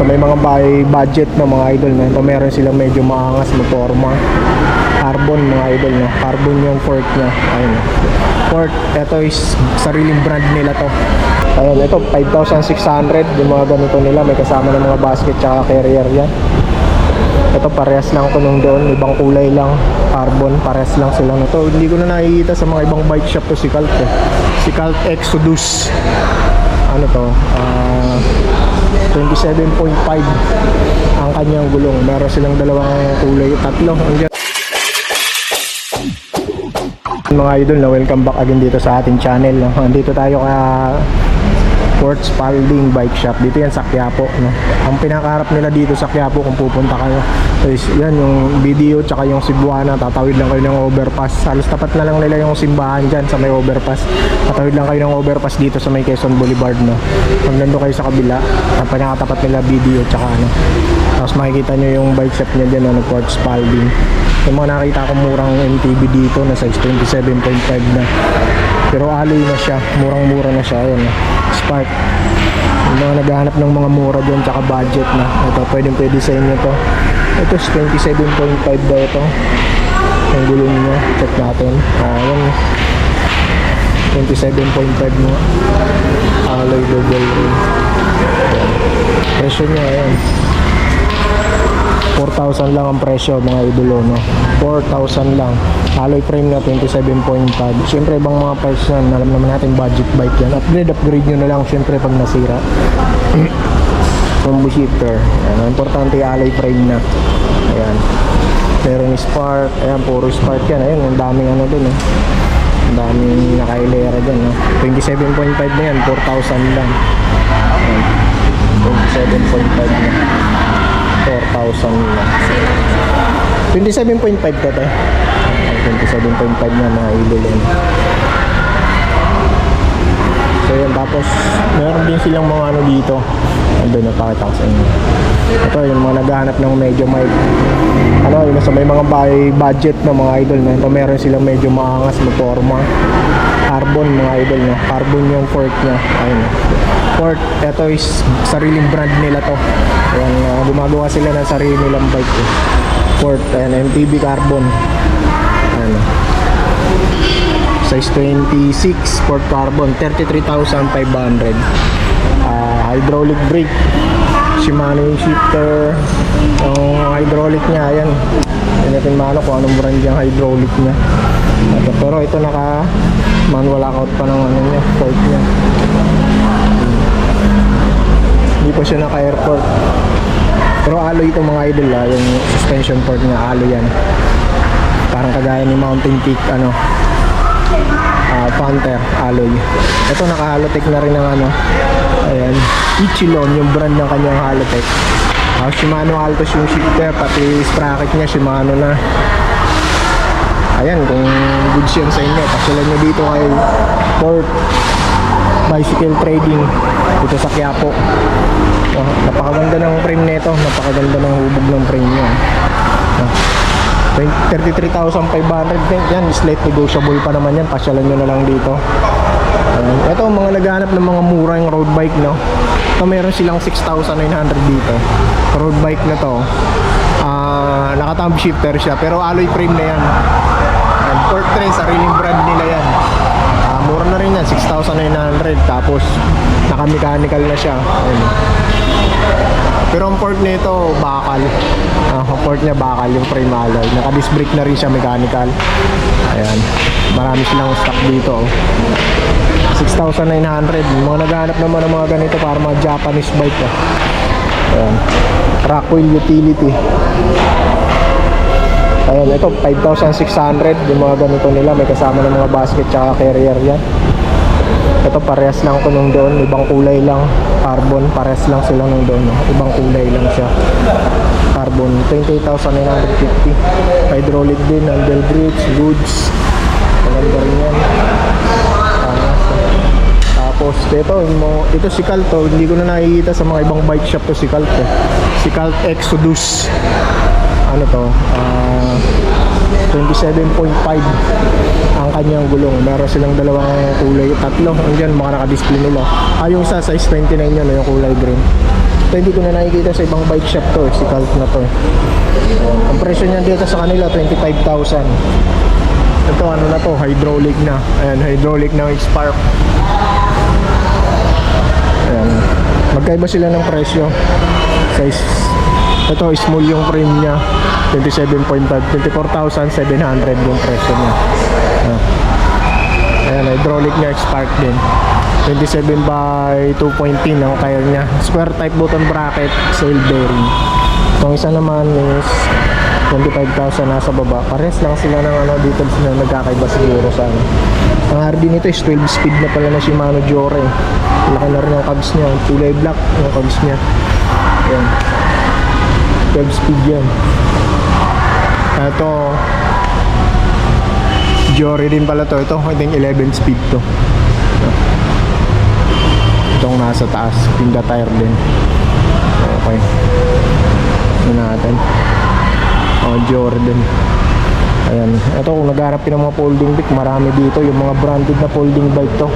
sa may mga budget na mga idol na ito, meron silang medyo maangas na forma. Carbon mga idol, no? Carbon yung fork nya. Ayun, fork, ito is sariling brand nila to. Ayun, ito 5,600 yung mga ganito nila, may kasama ng mga basket tsaka carrier yan. Ito parehas lang ko nung doon, ibang kulay lang, carbon, parehas lang sila. Ito hindi ko na nakikita sa mga ibang bike shop to, si Cult eh. Si Cult Exodus, ano to, 27.5 ang kanyang gulong. Meron silang dalawang kulay, tatlo. Mga idol, na welcome back again dito sa ating channel, no? Dito tayo ka Fort Spalding Bike Shop. Dito yan sa Quiapo, no? Ang pinakaharap nila dito sa Quiapo kung pupunta kayo is yan yung video tsaka yung Cebuana. Tatawid lang kayo ng overpass. Halos tapat na lang nila yung simbahan dyan sa may overpass. Tatawid lang kayo ng overpass dito sa may Quezon Boulevard, no? Pag nandun kayo sa kabila, ang pinakatapat nila video tsaka ano. Tapos makikita nyo yung bike shop niya dyan, no? Fort Spalding. Yung mga nakita ko murang MTB dito na size 27.5 na, pero alloy na siya, murang-mura na siya. Ayan, Spark. Yung mga naghahanap ng mga mura dyan tsaka budget na, ito pwede sa inyo to. Ito is 27.5 daw ito yung gulong nyo, check natin. Ayan, 27.5 mo, alloy double ring. Presyo nya ayan, 4,000 lang ang presyo mga idolo, no? 4,000 lang. Alloy frame na 27.5. Siyempre ibang mga price yan, alam naman natin budget bike yan. Upgrade nyo na lang siyempre pag nasira. Combo shifter, ayan, importante alloy frame na. Ayan, meron spark, ayan, puro spark yan. Ayan, ang daming ano dun, eh. Ang daming nakailera dyan, no? 27.5 na yan, 4,000 lang. Ayan, 27.5 na, 4,000 lang. 27.5 to, te. 27.5 na nailulin. So yun, tapos meron din silang mga ano dito. Andun, napakita ko sa inyo. Ito yung mga naghahanap ng medyo may ano, yung sa may mga budget na mga idol na ito, meron silang medyo maangas na forma. Carbon mga idol, no? Carbon yung fork nya. Ayun, fork, ito is sariling brand nila to. Ayan, gumagawa sila ng sarili nilang bike, eh. Ford, ayan, MTB carbon. Ayan, size 26 Ford carbon, 33,500. Hydraulic brake, Shimano yung shifter, yung hydraulic nya. Ayan, hindi natin maano kung anong brand yung hydraulic nya. Pero ito naka manual lockout pa ng ano nya, Ford nya. Hindi pa siya naka airport. Pero alloy itong mga idol, yung suspension port niya, alloy yan. Parang kagaya ni Mountain Peak, ano, Panther, alloy. Ito naka-halotech na rin ng ano, ayan, Ichilon yung brand ng kanyang halotech. Shimano Altos yung shifter, pati sprocket niya Shimano na. Ayan, kung goods yan sa inyo, pasulan nyo dito kay Fort Bicycle Trading dito sa Quiapo. Napakaganda ng frame nito, napakaganda ng hubog ng frame niya. 33,500 yan, slight negotiable pa naman yan, pasyalan nyo na lang dito. Ito mga naghahanap ng mga murang road bike, no? Ito meron silang 6,900 dito. Road bike na to, naka-thumb shifter siya, pero alloy frame na yan. Fort Train, sariling brand nila yan. Mura na rin yan, 6,900. Tapos naka-mechanical na siya. Ayan. Pero ang port nito bakal. Ang port niya bakal, yung frame alloy. Naka-disc brake na rin siya, mechanical. Ayan, marami silang stock dito, oh. 6,900. Mga naghahanap naman ng mga ganito para mga Japanese bike, oh. Ayan, Rockwell utility. Ayan, ito 5,600 yung mga ganito nila, may kasama ng mga basket tsaka carrier yan. Ito parehas lang ko nung doon, ibang kulay lang, carbon, parehas lang sila nung doon, no? Ibang kulay lang siya, carbon. 28,950. Hydraulic din, handle brakes, goods, maganda rin yan. Tapos ito si Cult, oh. Hindi ko na nakikita sa mga ibang bike shop to, si Cult, eh. Si Cult Exodus, ano to, 27.5 ang kanyang gulong. Meron silang dalawang kulay, tatlo. Andiyan, mga naka-display nila. Yung sa size 29 yun, yung kulay green. Ito hindi ko na nakikita sa ibang bike shop to, si Cult na to. Ang presyo niyan dito sa kanila 25,000. Ito ano na to, hydraulic na. Ayan, hydraulic na Spark. Ayan. Magkaiba sila ng presyo. Size. Ito small yung frame niya. 27.5, 24,700 yung presyo niya. Ayan, hydraulic niya Spark din. 27 by 2.10 ang kaya niya. Square type button bracket, sail bearing. Itong isa naman is 25,000 nasa baba. Pares lang sila ng ano, dito sila nagkakaiba siguro sa ano. Ang RD nito is 12 speed na pala na Shimano Jore. Laki na rin ang cabs niya. Kulay black yung cabs niya. Ayan. 12 speed yan. Ito Jore din pala to. Ito I think 11 speed to. Itong nasa taas, pinda tire din. Okay. Ito natin. Jordan. Ayan. Ito kung naghanap ng mga folding bike, marami dito. Yung mga branded na folding bike to.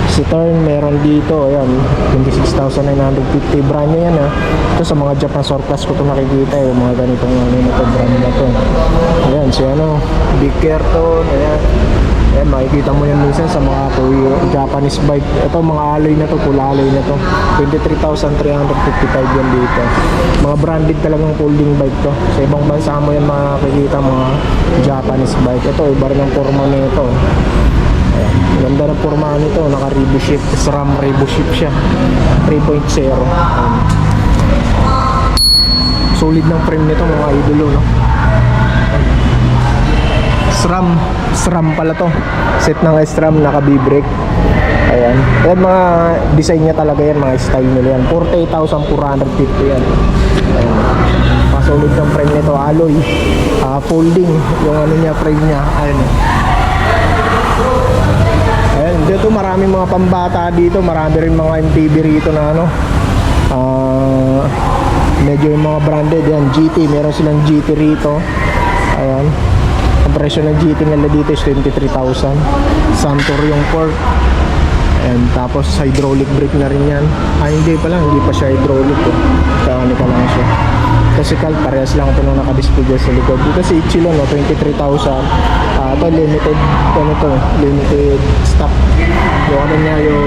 Si Turn meron dito. Ayan. 26,950. Brand nyo yan ha. Ito sa mga Japan surplus ko ito nakikita. Yung mga ganitong ano na to, brand na to. Ayan. Si ano, Big Kerton. Ayan. Ayan, makikita mo yan minsan sa mga Japanese bike. Ito, mga alloy na to, full alloy na to. 23,355 yan dito. Mga branded talagang folding bike to. Sa ibang bansa mo yan makikita mga Japanese bike. Ito, iba rin ang forma nito. Ayan, ganda ng forma nito. Naka-Rebu shift. SRAM Rebu shift siya. 3.0. Solid ng frame nito mga idolo, no? SRAM pala to. Set ng SRAM, naka B-brake. Ayan. Ayan mga design niya talaga yan, mga style nila yan. 48,450 yan. Ayan. Masolid ng frame nito, alloy. Folding, yung ano niya, frame niya. Ayan. Ayan, dito marami mga pambata dito. Marami rin mga MTB rito na ano. Medyo yung mga branded yan. GT, meron silang GT rito. Ayan. Ang presyo ng GT nila dito is 23,000. Santor yung port. And tapos hydraulic brake na rin yan. Hindi pa lang, hindi pa siya hydraulic eh. Mechanical lang siya. Kasi parehas lang ito nung nakadisplay dyan sa likod. Dito si Ichilo, no, 23,000. Ito limited, ano to, limited stock. Yung ano niya, yung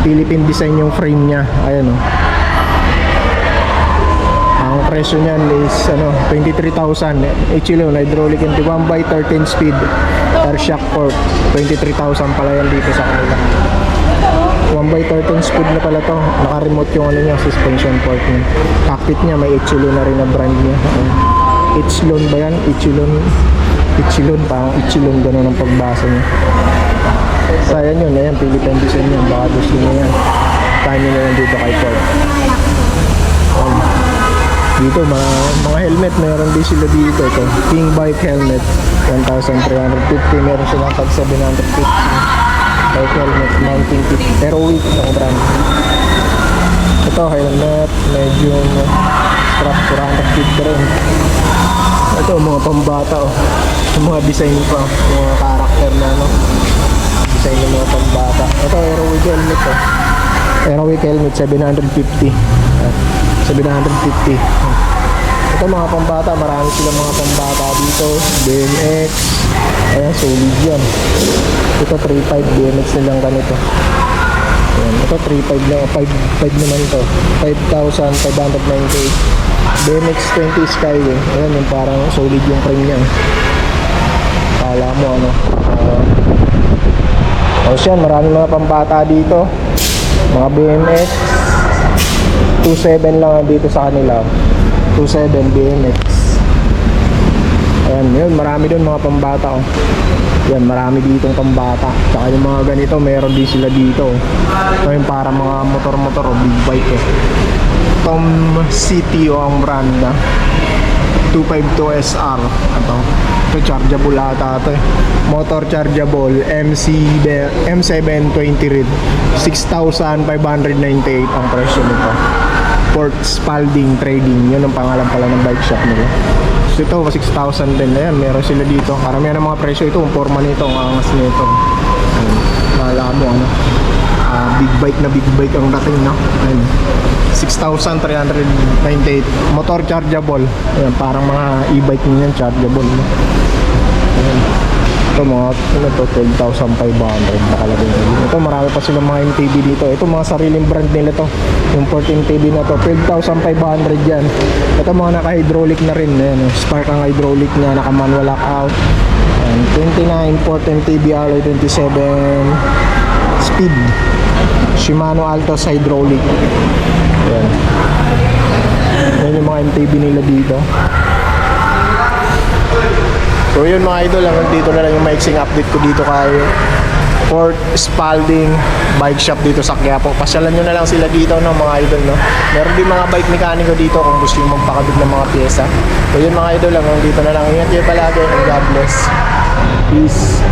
Philippine design yung frame niya. Ayan o. Ang presyo niyan is ano, 23,000. Ichilo, hydraulic and 1x13 speed. Air shock port. 23,000 pala yan dito sa kanila. 1x13 speed na pala to. Naka-remote yung ano niya, suspension port niya. Cockpit niya, may Ichilo na rin na brand niya. Ichlon ba yan? Ichlon, parang Ichlon, gano'n ang pagbasa niya. So ayan yun, ayan, Philippine design yun. Baka gusto niya yan. Kaya nyo na yan dito kay Ford. Dito mga helmet, meron din sila dito. Ito, King Bike helmet, 1,350. Meron silang tag 750. Bike helmet, 1950. Pero weak ang brand. Ito, helmet, medyo strap, 450 rin. Ito, mga pambata, oh. Yung mga design pa, yung mga karakter na ano, design ng mga pambata. Ito, Aerowick helmet, oh. Aerowick helmet, 750. 750. Ito mga pambata, marami silang mga pambata dito. BMX. Ayan, solid yan. Ito 3.5 BMX nilang ganito. Ayan, ito 3.5 lang, 5.5 naman ito. 5,598. BMX 20 Skyway. Ayan, yung parang solid yung frame niya. Kala mo ano. Siya, marami mga pambata dito. Mga BMX. 2.7 lang dito sa kanila. 2.7 BMX. Ayan, yun, marami doon mga pambata, oh. Yan, marami ditong pambata. Tsaka yung mga ganito, meron din sila dito. Ito yung para mga motor-motor o big bike, eh. Tom CTO ang brand na 252 SR. Ito chargeable ata ito, eh. Motor chargeable M720 red. 6,598 ang presyo nito. Port Spalding Trading, yun ang pangalan pala ng bike shop nila. So ito 6,000 din. Ayan, meron sila dito. Karamihan ng mga presyo ito, ang forma nito, ang angas nito. Ayan, mahala mo ano, big bike na big bike ang dating, no? Ayan. 6,398. Motor chargeable. Ayan, parang mga e-bike niyan chargeable. No? Ayan. Ito mga ano to, 12,500 nakalagay na din. Ito marami pa silang mga MTB dito. Ito mga sariling brand nila to. Yung 14 MTB na to, 12,500 yan. Ito mga naka-hydraulic na rin. Ayan, spark ang hydraulic niya, naka-manual lockout. Ayan, 29 14 MTB alloy, 27 speed. Shimano Altos hydraulic. Ayan. Ayan yung mga MTB nila dito. So yun mga idol, hanggang dito na lang yung maiksing update ko dito kay Fort Spalding Bike Shop dito sa Quiapo. Pasyalan nyo na lang sila dito no, mga idol. No? Meron din mga bike mekaniko dito kung gusto nyo magpakabit ng mga pyesa. So yun mga idol, hanggang dito na lang. Ingat kayo palagi and God bless. Peace.